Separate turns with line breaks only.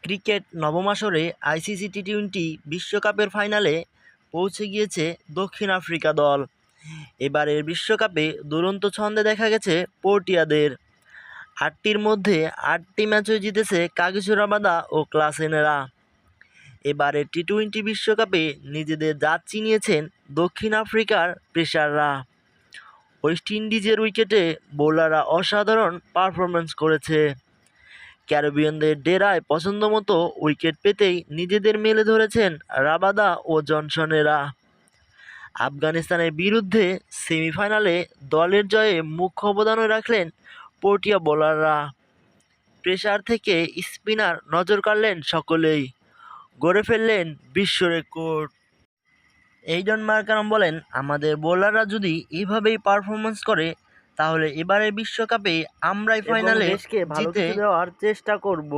Cricket নবম আসরে ICC টি-20 বিশ্বকাপের ফাইনালে পৌঁছে গিয়েছে দক্ষিণ আফ্রিকা দল। এবারের বিশ্বকাপে দুরন্ত ছন্দে দেখা গেছে প্রোটিয়াদের। ৮টির মধ্যে ৮টি ম্যাচই জিতেছে কাগিসো রাবাদা ও ক্লাসেনেরা। এবারের টি-20 বিশ্বকাপে নিজেদের জাত চিনিয়েছেন দক্ষিণ আফ্রিকার পেসাররা। ওয়েস্ট ইন্ডিজের উইকেটে বোলাররা অসাধারণ পারফরম্যান্স করেছে। ক্যারিবিয়ানদের ডেরায় পছন্দমতো উইকেট পেতেই নিজেদের মেলে ধরেছেন রাবাদা ও জনসনেরা। আফগানিস্তানের বিরুদ্ধে সেমিফাইনালে দলের জয়ে মুখ্য অবদানও রাখলেন প্রোটিয়া বোলাররা। পেসার থেকে স্পিনার নজর কাড়লেন সকলেই, গড়ে ফেললেন বিশ্ব রেকর্ড। এইডন মার্কারাম বলেন, আমাদের বোলাররা যদি এভাবেই পারফরম্যান্স করে তাহলে এবারের বিশ্বকাপে আমরাই ফাইনালে জিতে দেওয়ার চেষ্টা করব।